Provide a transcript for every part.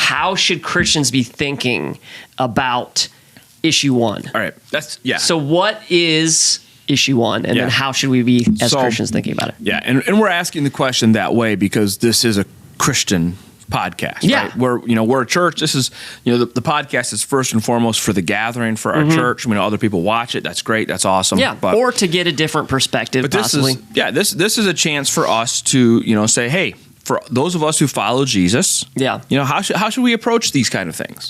how should Christians be thinking about issue one? All right. So what is issue one, and then how should we be as Christians thinking about it? Yeah, and we're asking the question that way because this is a Christian podcast, right? We're a church. This is, the podcast is first and foremost for the gathering for our church. Other people watch it. That's great. That's awesome. Yeah, or to get a different perspective, but possibly. This is a chance for us to, say, hey, for those of us who follow Jesus, how should we approach these kind of things?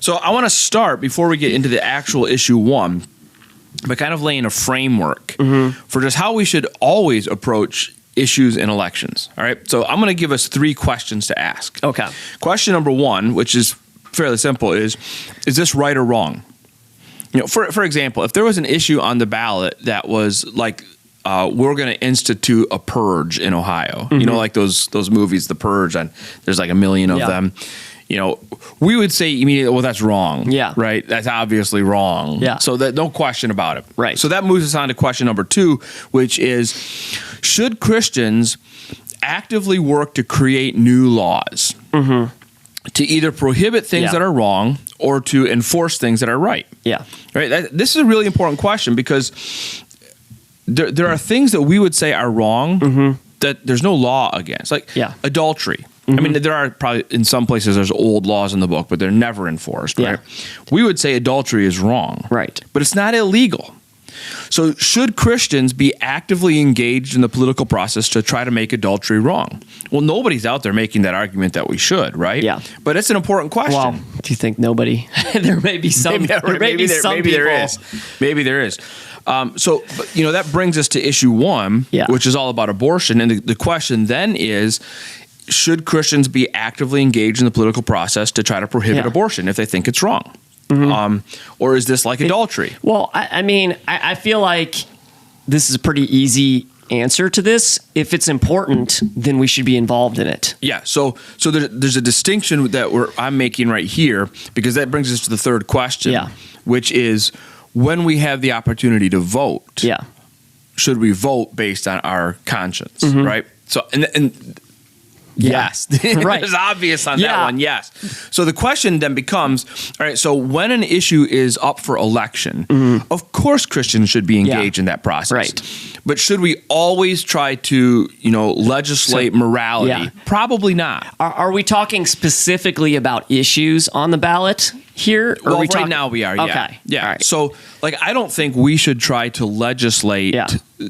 So I want to start, before we get into the actual issue one, by kind of laying a framework for just how we should always approach issues in elections. All right. So I'm going to give us 3 questions to ask. Okay. Question number 1, which is fairly simple, is this right or wrong? For example, if there was an issue on the ballot that was like, we're going to institute a purge in Ohio, like those movies, The Purge, and there's like a million of them. We would say immediately, well, that's wrong. Yeah. Right? That's obviously wrong. Yeah. So that no question about it. Right. So that moves us on to question number 2, which is, should Christians actively work to create new laws to either prohibit things that are wrong or to enforce things that are right? Yeah. Right. This is a really important question because there are things that we would say are wrong that there's no law against, like adultery. I mean, there are probably, in some places, there's old laws in the book, but they're never enforced, right? We would say adultery is wrong. Right. But it's not illegal. So should Christians be actively engaged in the political process to try to make adultery wrong? Well, nobody's out there making that argument that we should, right? Yeah. But it's an important question. Well, do you think nobody? There may be some. Maybe there is. Maybe there is. So, that brings us to issue 1, which is all about abortion. And the question then is, should Christians be actively engaged in the political process to try to prohibit abortion if they think it's wrong? Or is this like adultery? Well, I feel like this is a pretty easy answer to this. If it's important, then we should be involved in it. Yeah. So there's a distinction that I'm making right here, because that brings us to the third question, which is, when we have the opportunity to vote, should we vote based on our conscience, right? So, and yes, right. It's obvious on that one. Yes. So the question then becomes, all right, so when an issue is up for election, of course Christians should be engaged in that process. Right. But should we always try to, legislate morality? Probably not. Are we talking specifically about issues on the ballot here? Well, right now we are, Okay. Yeah. All right. So, I don't think we should try to legislate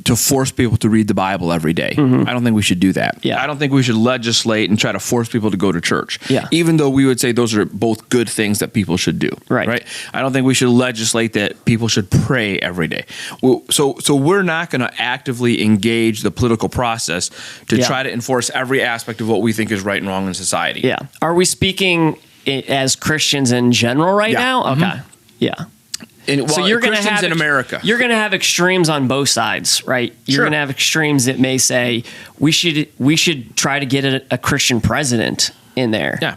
to force people to read the Bible every day. I don't think we should do that. Yeah. I don't think we should legislate and try to force people to go to church. Yeah. Even though we would say those are both good things that people should do. Right. I don't think we should legislate that people should pray every day. So we're not going to actively engage the political process to try to enforce every aspect of what we think is right and wrong in society. Yeah. Are we speaking as Christians in general right now? Okay. Yeah. So you're going to have in America. You're going to have extremes on both sides, right? You're going to have extremes that may say we should try to get a Christian president in there. Yeah.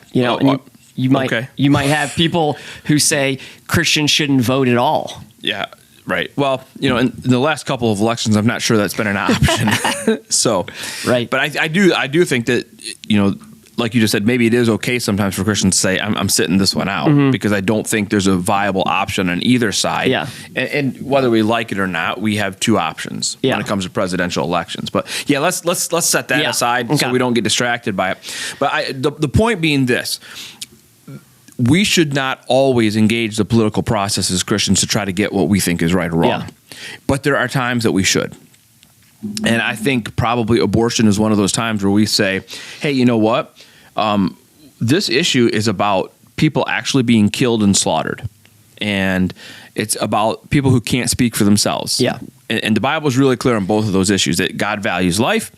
You might have people who say Christians shouldn't vote at all. Yeah. Right. Well, in the last couple of elections, I'm not sure that's been an option. So, right. But I do think that, like you just said, maybe it is okay sometimes for Christians to say, I'm sitting this one out, because I don't think there's a viable option on either side. Yeah. And whether we like it or not, we have 2 options when it comes to presidential elections. But let's set that aside so we don't get distracted by it. But the point being this: we should not always engage the political process as Christians to try to get what we think is right or wrong. But there are times that we should. And I think probably abortion is one of those times where we say, hey, you know what? This issue is about people actually being killed and slaughtered. And it's about people who can't speak for themselves. Yeah. And the Bible is really clear on both of those issues, that God values life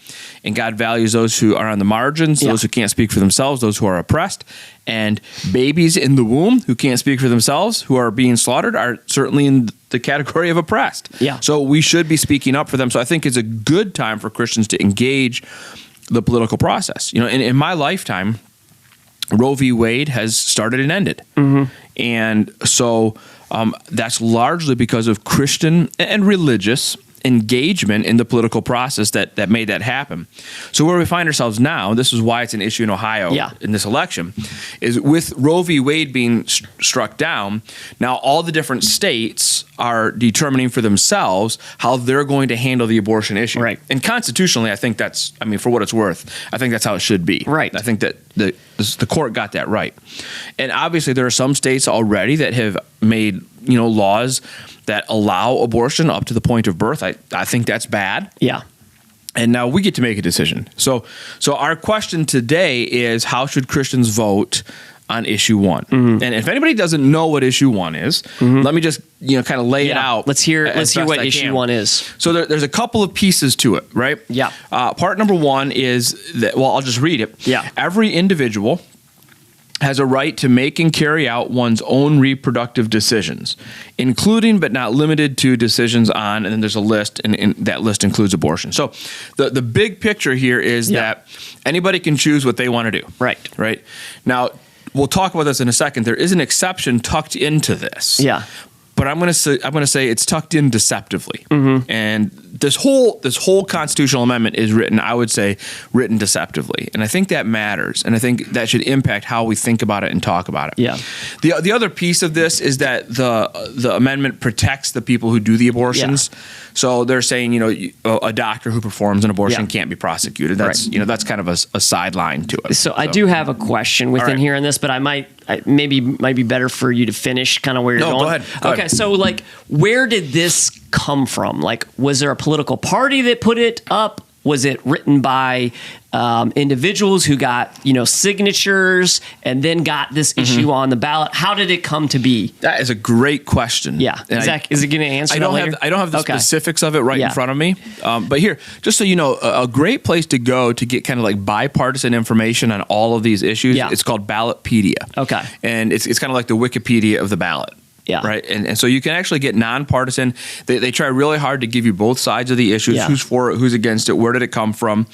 and God values those who are on the margins, those who can't speak for themselves, those who are oppressed. And babies in the womb who can't speak for themselves, who are being slaughtered, are certainly in the category of oppressed. Yeah. So we should be speaking up for them. So I think it's a good time for Christians to engage the political process. In my lifetime, Roe v. Wade has started and ended. And so that's largely because of Christian and religious engagement in the political process that made that happen. So where we find ourselves now, this is why it's an issue in Ohio in this election, is with Roe v. Wade being struck down, now all the different states are determining for themselves how they're going to handle the abortion issue. Right. And constitutionally, I think that's, I mean, for what it's worth, I think that's how it should be. Right. I think that the court got that right. And obviously there are some states already that have made, laws that allow abortion up to the point of birth. I think that's bad. Yeah. And now we get to make a decision. So our question today is, how should Christians vote on issue 1? Mm-hmm. And if anybody doesn't know what issue 1 is, let me just kind of lay it out. Let's hear what issue 1 is. So there's a couple of pieces to it, right? Yeah. Part number 1 is that, well, I'll just read it. Yeah. Every individual has a right to make and carry out one's own reproductive decisions, including but not limited to decisions on, and then there's a list, and that list includes abortion. So the big picture here is that anybody can choose what they want to do. Right. Right. Now, we'll talk about this in a second. There is an exception tucked into this. Yeah. But I'm going to say it's tucked in deceptively. Mm-hmm. And this whole constitutional amendment is written deceptively. And I think that matters. And I think that should impact how we think about it and talk about it. Yeah. The other piece of this is that the amendment protects the people who do the abortions. Yeah. So they're saying, a doctor who performs an abortion can't be prosecuted. That's that's kind of a sideline to it. So I do have a question within here in this, but it might be better for you to finish kind of where you're going. Go ahead. Go ahead. So where did this come from? Was there a political party that put it up? Was it written by individuals who got signatures and then got this issue on the ballot? How did it come to be? That is a great question. Yeah, is it going to answer that later? I don't have the specifics of it in front of me. But here, just so you know, a great place to go to get kind of like bipartisan information on all of these issues. Yeah. It's called Ballotpedia. Okay, and it's kind of like the Wikipedia of the ballot. Yeah. Right. And so you can actually get nonpartisan. They try really hard to give you both sides of the issues, who's for it, who's against it, where did it come from.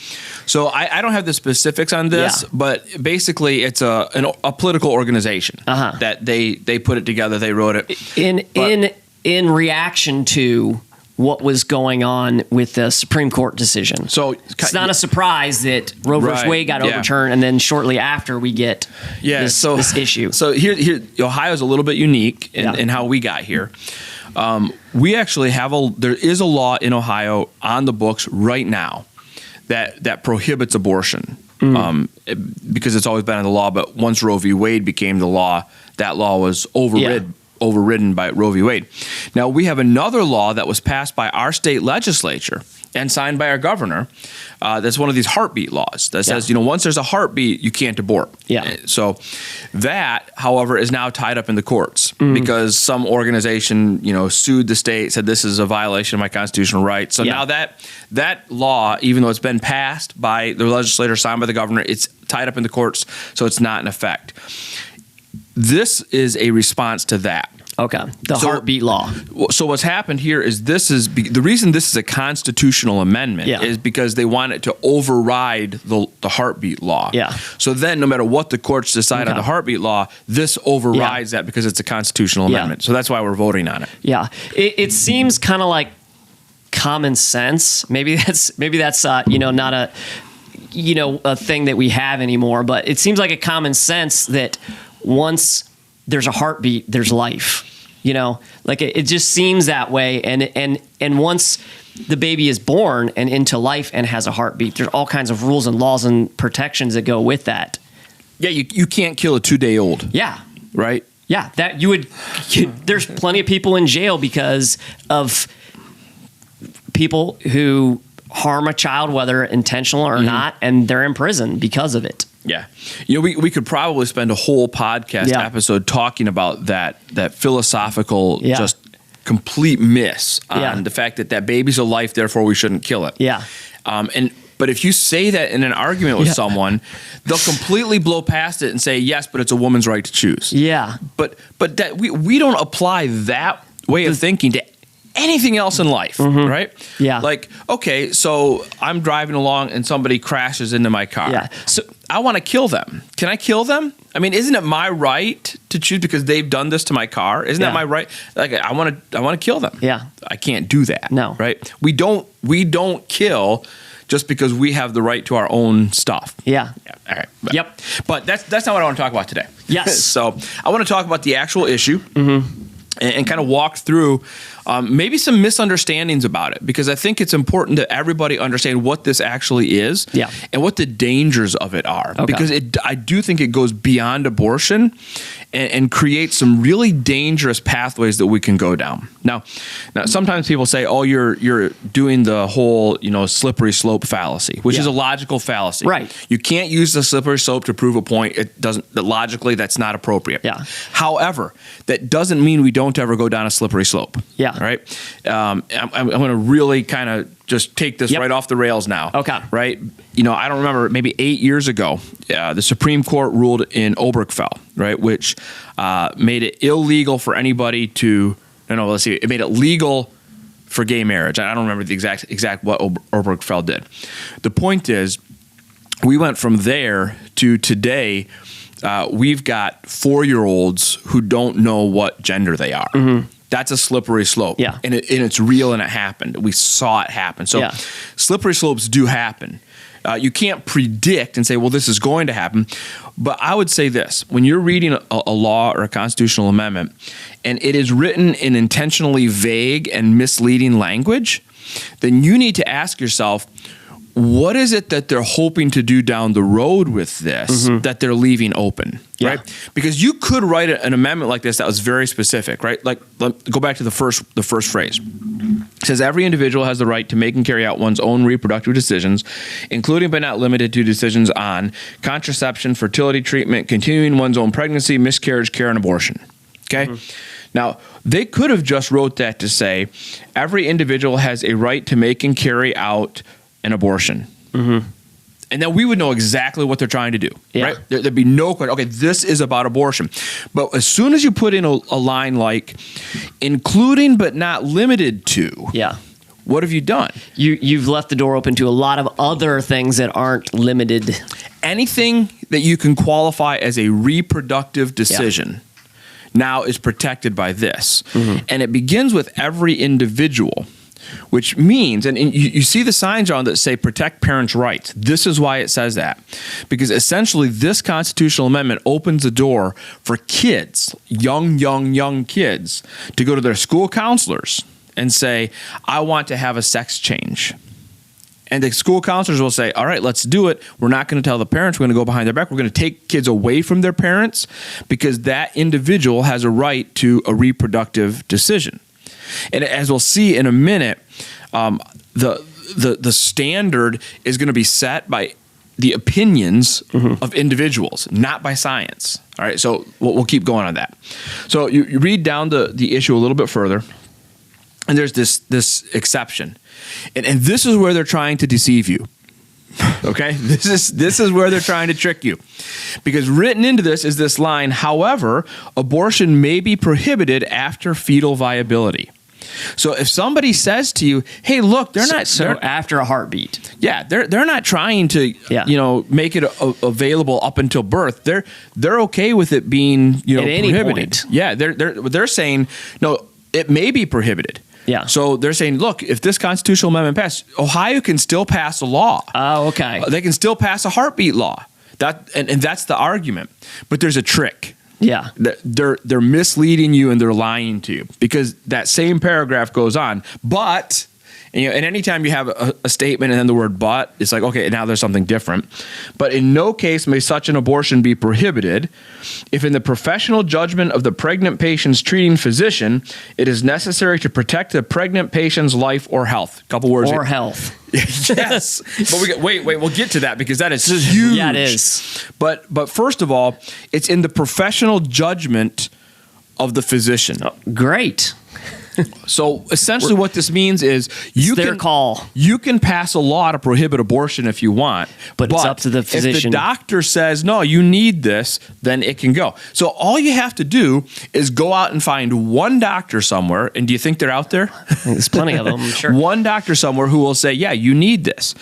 So I don't have the specifics on this, but basically it's a political organization that they put it together. They wrote it. In reaction to what was going on with the Supreme Court decision. So it's not a surprise that Roe v. Wade got overturned, and then shortly after we get this issue. So here Ohio's a little bit unique in how we got here. We actually there is a law in Ohio on the books right now that prohibits abortion. Because it's always been in the law, but once Roe v. Wade became the law, that law was overridden by Roe v. Wade. Now, we have another law that was passed by our state legislature and signed by our governor. That's one of these heartbeat laws that says, once there's a heartbeat, you can't abort. Yeah. So that, however, is now tied up in the courts because some organization, sued the state, said this is a violation of my constitutional rights. So now that law, even though it's been passed by the legislature, signed by the governor, it's tied up in the courts, so it's not in effect. This is a response to that. Okay. The heartbeat law. So what's happened here is the reason this is a constitutional amendment is because they want it to override the heartbeat law. Yeah. So then no matter what the courts decide on the heartbeat law, this overrides that because it's a constitutional amendment. So that's why we're voting on it. Yeah. It seems kind of like common sense. Maybe that's not a thing that we have anymore, but it seems like a common sense that once there's a heartbeat, there's life. It just seems that way. And once the baby is born and into life and has a heartbeat, there's all kinds of rules and laws and protections that go with that. Yeah, you can't kill a 2-day-old. Yeah. Right? Yeah, that there's plenty of people in jail because of people who harm a child, whether intentional or not, and they're in prison because of it. Yeah. We could probably spend a whole podcast episode talking about that philosophical just complete miss on the fact that baby's a life, therefore we shouldn't kill it. Yeah. But if you say that in an argument with someone, they'll completely blow past it and say, yes, but it's a woman's right to choose. Yeah. But that we don't apply that way of thinking to anything else in life, right? Yeah. Like, okay, so I'm driving along and somebody crashes into my car. Yeah. So I want to kill them. Can I kill them? I mean, isn't it my right to choose because they've done this to my car? Isn't that my right? Like I want to kill them. Yeah. I can't do that. No. Right? We don't kill just because we have the right to our own stuff. Yeah. All right. But that's not what I want to talk about today. Yes. So I want to talk about the actual issue. And kind of walk through maybe some misunderstandings about it, because I think it's important that everybody understand what this actually is and what the dangers of it are. Okay. Because I do think it goes beyond abortion and creates some really dangerous pathways that we can go down. Now sometimes people say, oh, you're doing the whole, slippery slope fallacy, which is a logical fallacy. Right. You can't use the slippery slope to prove a point. It doesn't, logically, that's not appropriate. Yeah. However, that doesn't mean we don't ever go down a slippery slope. Yeah. All right. I'm going to really kind of just take this right off the rails now. Okay. Right. I don't remember, maybe 8 years ago, the Supreme Court ruled in Obergefell, right, which made it illegal for anybody to, it made it legal for gay marriage. I don't remember the exact what Obergefell did. The point is, we went from there to today. We've got 4-year-olds who don't know what gender they are. Mm-hmm. That's a slippery slope. Yeah. And it's real, and it happened. We saw it happen. So slippery slopes do happen. You can't predict and say, well, this is going to happen. But I would say this. When you're reading a law or a constitutional amendment, and it is written in intentionally vague and misleading language, then you need to ask yourself, what is it that they're hoping to do down the road with this that they're leaving open, right? Because you could write an amendment like this that was very specific, right? Like, go back to the first phrase. It says, every individual has the right to make and carry out one's own reproductive decisions, including but not limited to decisions on contraception, fertility treatment, continuing one's own pregnancy, miscarriage, care, and abortion. Okay? Now, they could have just wrote that to say, every individual has a right to make and carry out an abortion. And then we would know exactly what they're trying to do, right? There'd be no question. Okay, this is about abortion. But as soon as you put in a line like, including but not limited to, what have you done? You've left the door open to a lot of other things that aren't limited. Anything that you can qualify as a reproductive decision now is protected by this. And it begins with every individual. Which means, and you see the signs on that say protect parents' rights. This is why it says that. Because essentially this constitutional amendment opens the door for kids, young kids, to go to their school counselors and say, I want to have a sex change. And the school counselors will say, all right, let's do it. We're not going to tell the parents. We're going to go behind their back. We're going to take kids away from their parents because that individual has a right to a reproductive decision. And as we'll see in a minute, the standard is going to be set by the opinions of individuals, not by science. All right, so we'll keep going on that. So you read down the issue a little bit further, and there's this exception, and this is where they're trying to deceive you. Okay, this is where they're trying to trick you, because written into this is this line: however, abortion may be prohibited after fetal viability. So if somebody says to you, "Hey, look, they're after a heartbeat." Yeah, they're not trying to make it available up until birth. They're okay with it being at any prohibited. Point. Yeah, they're saying no, it may be prohibited. Yeah. So they're saying, look, if this constitutional amendment passed, Ohio can still pass a law. Oh, okay. They can still pass a heartbeat law. And that's the argument. But there's a trick. Yeah. They're misleading you and they're lying to you, because that same paragraph goes on. But, and anytime you have a statement and then the word but, it's like, okay, now there's something different. But in no case may such an abortion be prohibited if in the professional judgment of the pregnant patient's treating physician, it is necessary to protect the pregnant patient's life or health. A couple words. Or health. Yes. But wait, we'll get to that, because that is huge. Yeah, it is. But first of all, it's in the professional judgment of the physician. Oh, great. So essentially what this means is their call. You can pass a law to prohibit abortion if you want. But it's up to the physician. If the doctor says, no, you need this, then it can go. So all you have to do is go out and find one doctor somewhere. And do you think they're out there? There's plenty of them, I'm sure. One doctor somewhere who will say, yeah, you need this.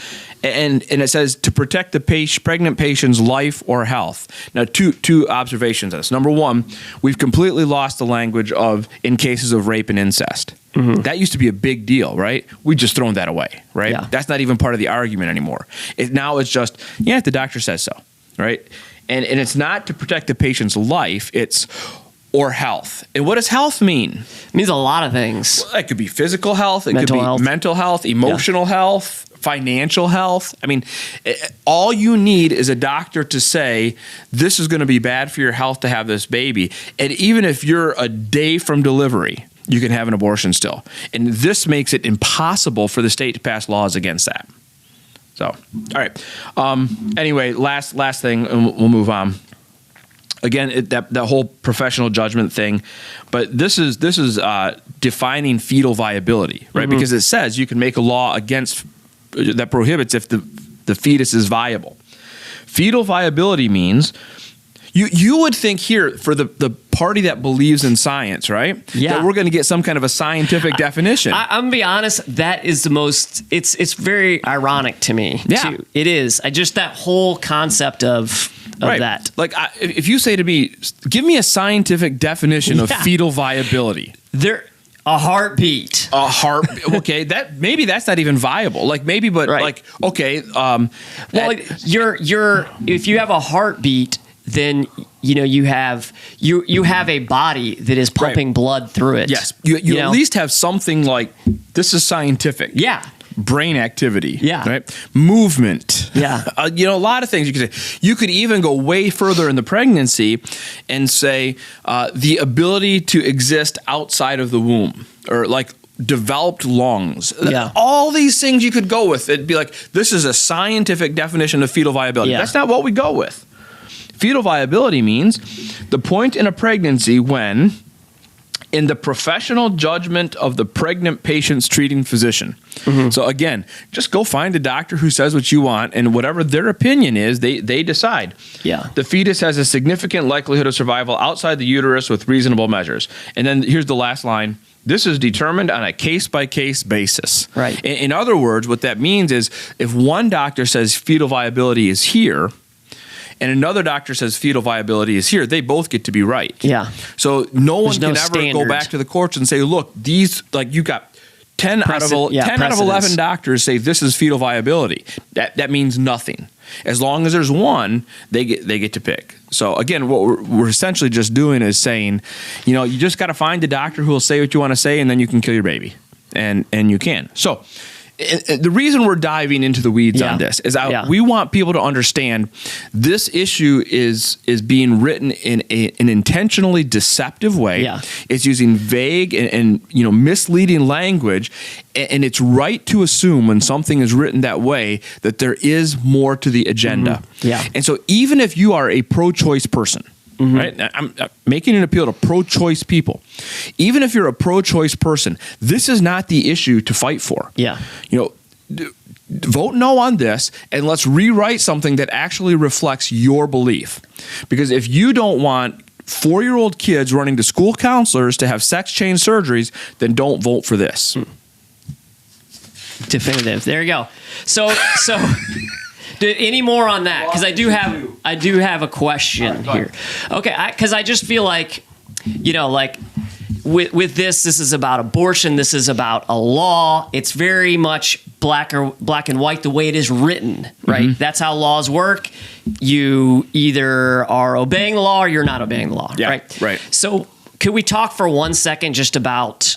And it says to protect the pregnant patient's life or health. Now, two observations on this. Number one, we've completely lost the language of in cases of rape and incest. Mm-hmm. That used to be a big deal, right? We just thrown that away, right? Yeah. That's not even part of the argument anymore. Now it's just, if the doctor says so, right? And it's not to protect the patient's life, it's or health. And what does health mean? It means a lot of things. Well, it could be physical health, it could be mental health, emotional health, financial health. I mean, all you need is a doctor to say, this is going to be bad for your health to have this baby. And even if you're a day from delivery, you can have an abortion still. And this makes it impossible for the state to pass laws against that. So, all right. Anyway, last thing, and we'll move on. Again, that whole professional judgment thing, but this is defining fetal viability, right? Mm-hmm. Because it says you can make a law against that prohibits if the fetus is viable. Fetal viability means you would think here for the party that believes in science, right? Yeah. That we're going to get some kind of a scientific definition. I'm going to be honest, that is the most, it's very ironic to me, too. It is. That whole concept of that. Like, if you say to me, give me a scientific definition of fetal viability. A heartbeat. Okay, maybe that's not even viable. Like maybe, but like okay. If you have a heartbeat, then you have a body that is pumping blood through it. Yes, you at least have something like this is scientific. Yeah. Brain activity. Yeah. Right. Movement. Yeah. A lot of things you could say. You could even go way further in the pregnancy and say the ability to exist outside of the womb, or like developed lungs. Yeah. All these things you could go with. It'd be like, this is a scientific definition of fetal viability. Yeah. That's not what we go with. Fetal viability means the point in a pregnancy when, in the professional judgment of the pregnant patient's treating physician. Mm-hmm. So again, just go find a doctor who says what you want, and whatever their opinion is, they decide. Yeah. The fetus has a significant likelihood of survival outside the uterus with reasonable measures. And then here's the last line. This is determined on a case-by-case basis. Right. In other words, what that means is if one doctor says fetal viability is here, and another doctor says fetal viability is here, they both get to be right. Yeah. So no one can ever go back to the courts and say, look, these, like you got 10 out of 11 doctors say this is fetal viability. That means nothing. As long as there's one, they get to pick. So again, what we're essentially just doing is saying, you just got to find a doctor who will say what you want to say, and then you can kill your baby. And you can. So the reason we're diving into the weeds on this is we want people to understand this issue is being written in an intentionally deceptive way. Yeah. It's using vague and misleading language, and it's right to assume when something is written that way that there is more to the agenda. Mm-hmm. Yeah. And so even if you are a pro-choice person, mm-hmm. right? I'm making an appeal to pro-choice people. Even if you're a pro-choice person, this is not the issue to fight for. Yeah. Vote no on this, and let's rewrite something that actually reflects your belief. Because if you don't want 4-year-old kids running to school counselors to have sex change surgeries, then don't vote for this. Definitive. There you go. So. Any more on that? Because I do have a question here. Okay, because I just feel like, with this is about abortion. This is about a law. It's very much black and white the way it is written, right? Mm-hmm. That's how laws work. You either are obeying the law or you're not obeying the law, right? Right. So could we talk for 1 second just about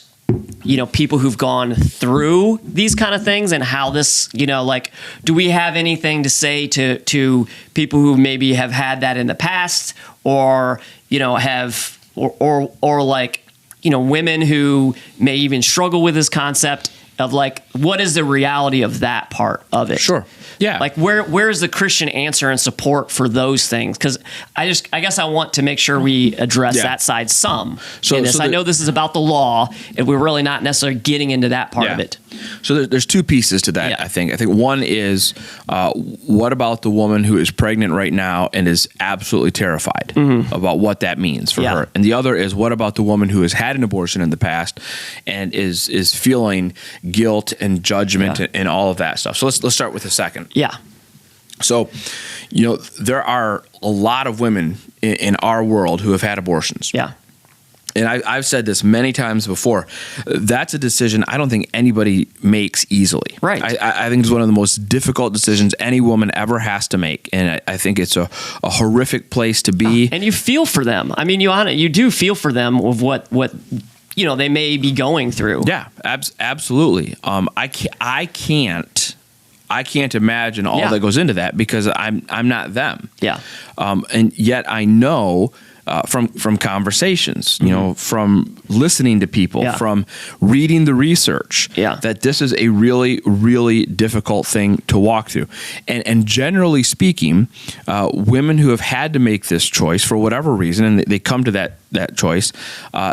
people who've gone through these kind of things and how this, do we have anything to say to people who maybe have had that in the past, or, have, or women who may even struggle with this concept of what is the reality of that part of it? Sure. Yeah. Where is the Christian answer and support for those things? Because I guess I want to make sure we address that side some. So I know this is about the law, and we're really not necessarily getting into that part of it. So there's two pieces to that. Yeah. I think one is what about the woman who is pregnant right now and is absolutely terrified about what that means for her, and the other is what about the woman who has had an abortion in the past and is feeling guilt and judgment and all of that stuff. So let's start with the second. Yeah. So, there are a lot of women in our world who have had abortions. Yeah. And I've said this many times before. That's a decision I don't think anybody makes easily. Right. I think it's one of the most difficult decisions any woman ever has to make. And I think it's a horrific place to be. And you feel for them. I mean, you do feel for them of what they may be going through. Yeah, absolutely. I can't imagine all that goes into that because I'm not them. Yeah. And yet I know from conversations, from listening to people, from reading the research, that this is a really, really difficult thing to walk through. And generally speaking, women who have had to make this choice for whatever reason, and they come to that choice,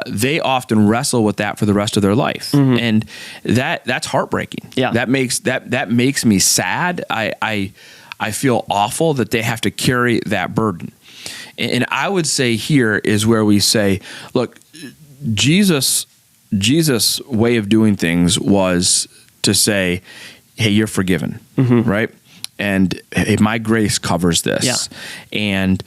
they often wrestle with that for the rest of their life. Mm-hmm. And that's heartbreaking. Yeah. That makes me sad. I feel awful that they have to carry that burden. And I would say here is where we say, look, Jesus' way of doing things was to say, hey, you're forgiven, right? And hey, my grace covers this. Yeah. And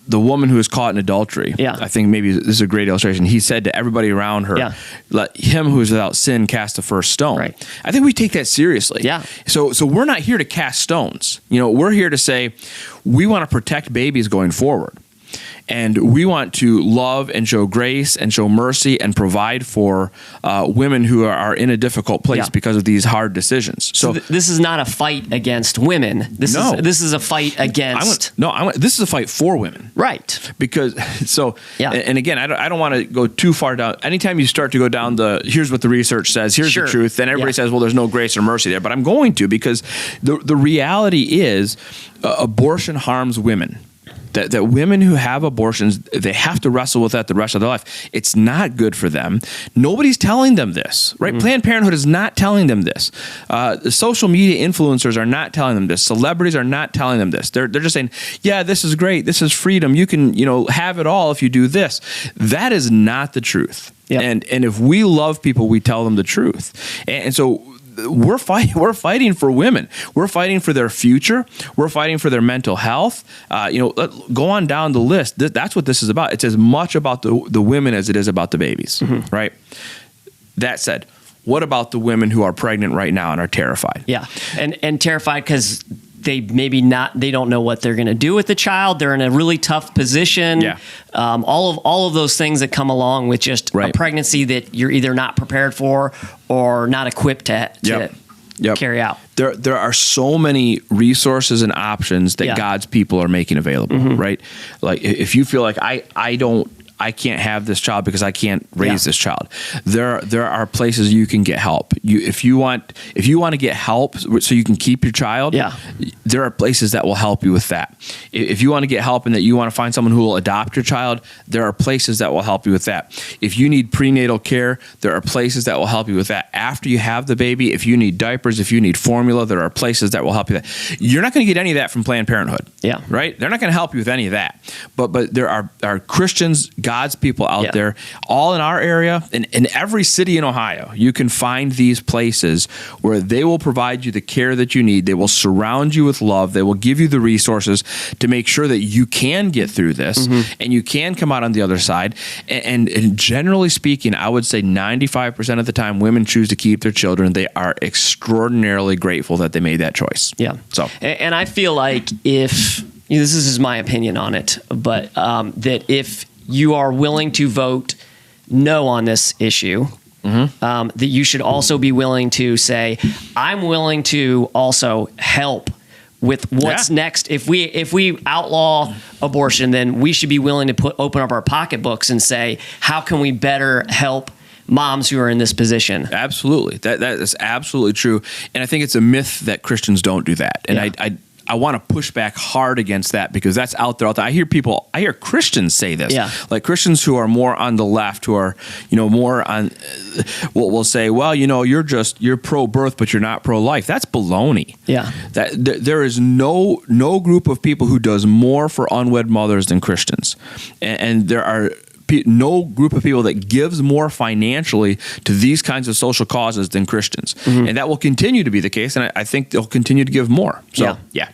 the woman who was caught in adultery, I think maybe this is a great illustration. He said to everybody around her, let him who is without sin cast the first stone. Right. I think we take that seriously. Yeah. So we're not here to cast stones. We're here to say we want to protect babies going forward. And we want to love and show grace and show mercy and provide for women who are in a difficult place because of these hard decisions. So this is not a fight against women. This is a fight against. This is a fight for women. Right. Because and again, I don't want to go too far down. Anytime you start to go down here's what the research says, here's the truth, then everybody says, well, there's no grace or mercy there. But I'm going to, because the reality is abortion harms women. That women who have abortions, they have to wrestle with that the rest of their life. It's not good for them. Nobody's telling them this, right? Mm-hmm. Planned Parenthood is not telling them this. The social media influencers are not telling them this. Celebrities are not telling them this. They're just saying, yeah, this is great. This is freedom. You can, have it all if you do this. That is not the truth. Yep. And if we love people, we tell them the truth. And so we're fighting for women. We're fighting for their future. We're fighting for their mental health. Go on down the list. That's what this is about. It's as much about the women as it is about the babies, right? That said, what about the women who are pregnant right now and are terrified? Yeah, and terrified because they they don't know what they're going to do with the child. They're in a really tough position. Yeah. All of those things that come along with just a pregnancy that you're either not prepared for or not equipped to carry out. There are so many resources and options that God's people are making available, right? Like if you feel like I can't have this child because I can't raise this child. There are places you can get help. If you want to get help so you can keep your child, there are places that will help you with that. If you want to get help and that you want to find someone who will adopt your child, there are places that will help you with that. If you need prenatal care, there are places that will help you with that. After you have the baby, if you need diapers, if you need formula, there are places that will help you with that. You're not going to get any of that from Planned Parenthood. Yeah. Right? They're not going to help you with any of that. But there are Christians, God's people out there, all in our area, in every city in Ohio. You can find these places where they will provide you the care that you need. They will surround you with love. They will give you the resources to make sure that you can get through this and you can come out on the other side. And generally speaking, I would say 95% of the time women choose to keep their children. They are extraordinarily grateful that they made that choice. Yeah. So, and I feel like this is my opinion on it, but that if you are willing to vote no on this issue, that you should also be willing to say, I'm willing to also help with what's next. If we outlaw abortion, then we should be willing to open up our pocketbooks and say, how can we better help moms who are in this position? Absolutely. That is absolutely true. And I think it's a myth that Christians don't do that. And I want to push back hard against that because that's out there. I hear Christians say this, like Christians who are more on the left, who are, more on, will say, well, you're pro-birth, but you're not pro-life. That's baloney. Yeah. There is no group of people who does more for unwed mothers than Christians. And there are no group of people that gives more financially to these kinds of social causes than Christians. Mm-hmm. And that will continue to be the case. And I think they'll continue to give more. So, yeah.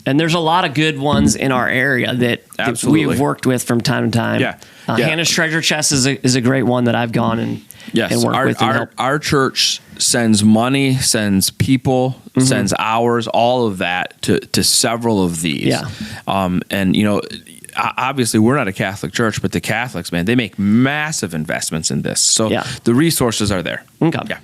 And there's a lot of good ones in our area that we've worked with from time to time. Yeah. Hannah's Treasure Chest is a great one that I've gone and worked with. Our church sends money, sends people, sends hours, all of that to several of these. Yeah. And, obviously we're not a Catholic church, but the Catholics, man, they make massive investments in this. So the resources are there. Okay. Yeah.